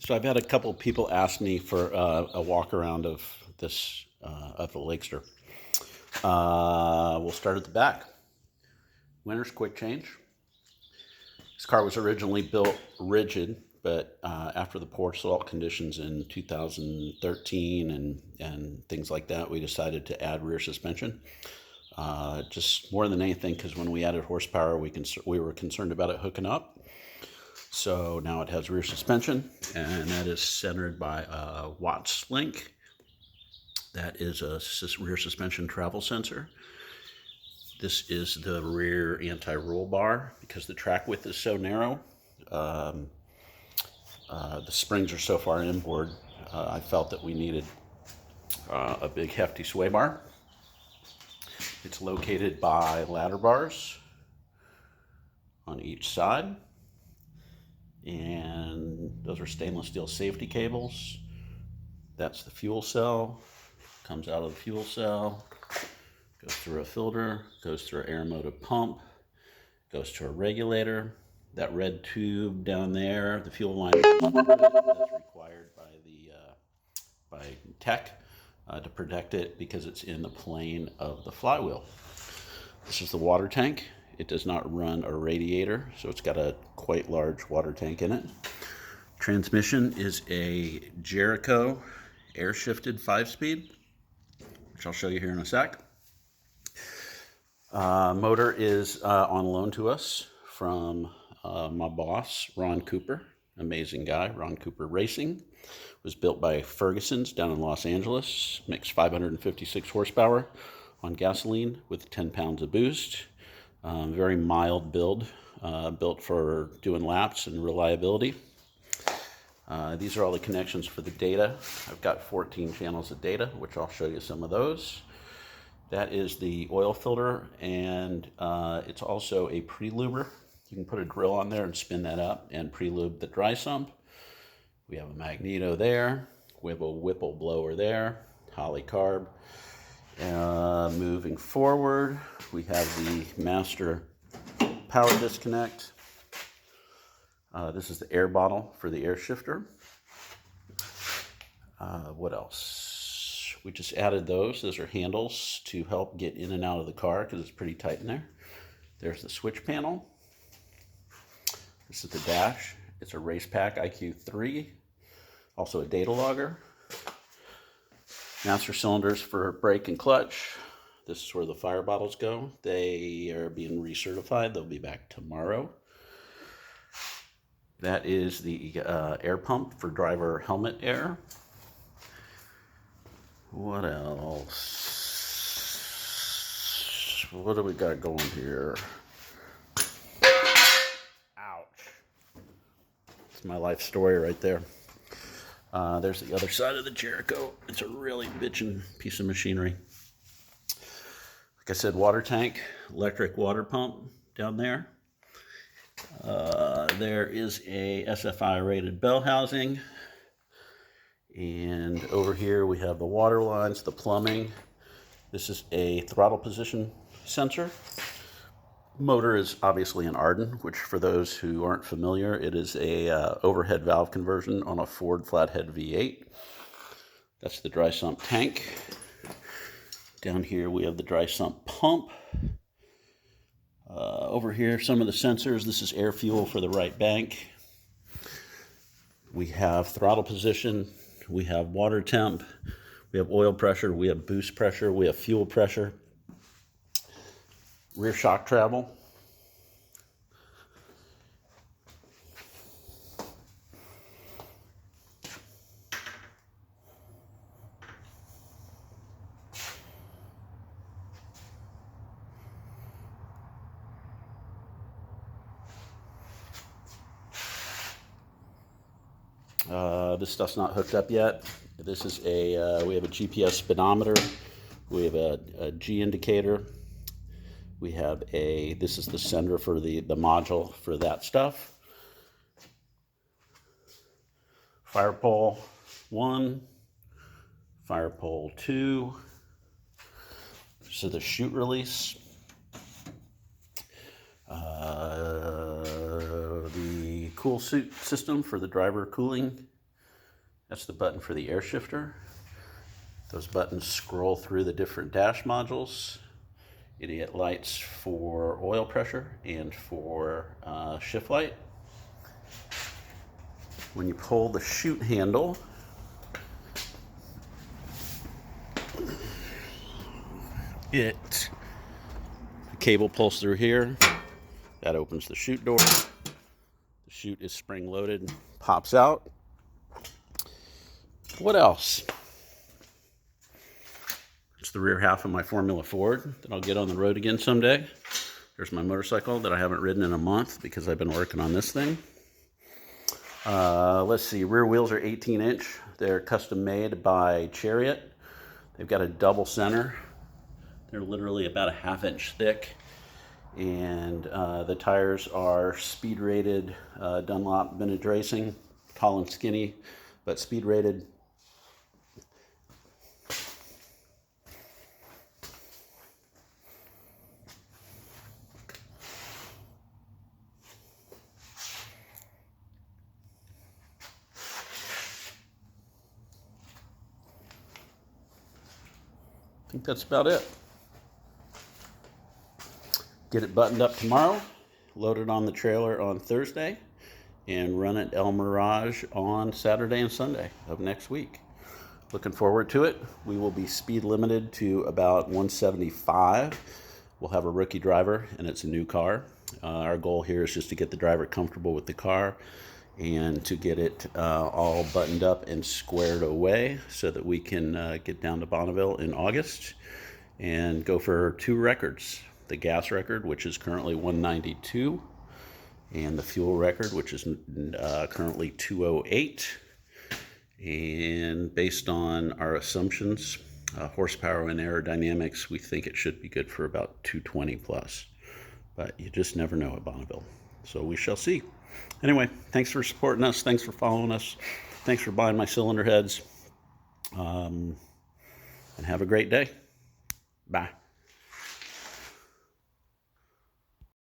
So I've had a couple of people ask me for a walk around of this of the Lakester. We'll start at the back. Winner's quick change. This car was originally built rigid, but after the poor salt conditions in 2013 and things like that, we decided to add rear suspension. Just more than anything, because when we added horsepower, we were concerned about it hooking up. So now it has rear suspension, and that is centered by a Watts link. That is a rear suspension travel sensor. This is the rear anti-roll bar. Because the track width is so narrow, the springs are so far inboard, I felt that we needed a big hefty sway bar. It's located by ladder bars on each side. And those are stainless steel safety cables. That's the fuel cell. Comes out of the fuel cell, goes through a filter, goes through an air motive pump, goes to a regulator. That red tube down there, the fuel line, that's required by tech to protect it because it's in the plane of the flywheel. This is the water tank. It does not run a radiator, so it's got a quite large water tank in it. Transmission is a Jericho air-shifted 5-speed, which I'll show you here in a sec. Motor is on loan to us from my boss, Ron Cooper. Amazing guy, Ron Cooper Racing. Was built by Ferguson's down in Los Angeles. Makes 556 horsepower on gasoline with 10 pounds of boost. Very mild build, built for doing laps and reliability. These are all the connections for the data. I've got 14 channels of data, which I'll show you some of those. That is the oil filter, and it's also a pre-luber. You can put a drill on there and spin that up and pre-lube the dry sump. We have a magneto there. We have a Whipple blower there, Holly carb. Moving forward, we have the master power disconnect. This is the air bottle for the air shifter. What else? We just added those. Those are handles to help get in and out of the car because it's pretty tight in there. There's the switch panel. This is the dash. It's a Race Pack IQ3. Also a data logger. Master cylinders for brake and clutch. This is where the fire bottles go. They are being recertified. They'll be back tomorrow. That is the air pump for driver helmet air. What else? What do we got going here? Ouch. It's my life story right there. There's the other side of the Jericho. It's a really bitchin' piece of machinery. Like I said, water tank, electric water pump down there. There is a SFI rated bell housing. And over here we have the water lines, the plumbing. This is a throttle position sensor. Motor is obviously an Ardun, which for those who aren't familiar, it is a overhead valve conversion on a Ford flathead V8. That's the dry sump tank. Down here we have the dry sump pump. Over here, some of the sensors. This is air fuel for the right bank. We have throttle position. We have water temp. We have oil pressure. We have boost pressure. We have fuel pressure. Rear shock travel. This stuff's not hooked up yet. This is we have a GPS speedometer. We have a G indicator. We have this is the sender for the module for that stuff. Fire pole 1, fire pole 2. So the chute release. The cool suit system for the driver cooling That's the button for the air shifter. Those buttons scroll through the different dash modules. Idiot lights for oil pressure and for shift light. When you pull the chute handle, the cable pulls through here. That opens the chute door. The chute is spring loaded, pops out. What else? It's the rear half of my Formula Ford that I'll get on the road again someday. There's my motorcycle that I haven't ridden in a month because I've been working on this thing. Let's see, rear wheels are 18-inch. They're custom made by Chariot. They've got a double center. They're literally about a ½ inch thick. And the tires are speed rated Dunlop vintage racing. Tall and skinny, but speed rated. I think that's about it. Get it buttoned up tomorrow, load it on the trailer on Thursday, and run it El Mirage on Saturday and Sunday of next week. Looking forward to it. We will be speed limited to about 175. We'll have a rookie driver, and it's a new car. Our goal here is just to get the driver comfortable with the car and to get it all buttoned up and squared away so that we can get down to Bonneville in August and go for 2 records. The gas record, which is currently 192, and the fuel record, which is currently 208. And based on our assumptions, horsepower and aerodynamics, we think it should be good for about 220 plus. But you just never know at Bonneville. So we shall see. Anyway, thanks for supporting us. Thanks for following us. Thanks for buying my cylinder heads. And have a great day. Bye.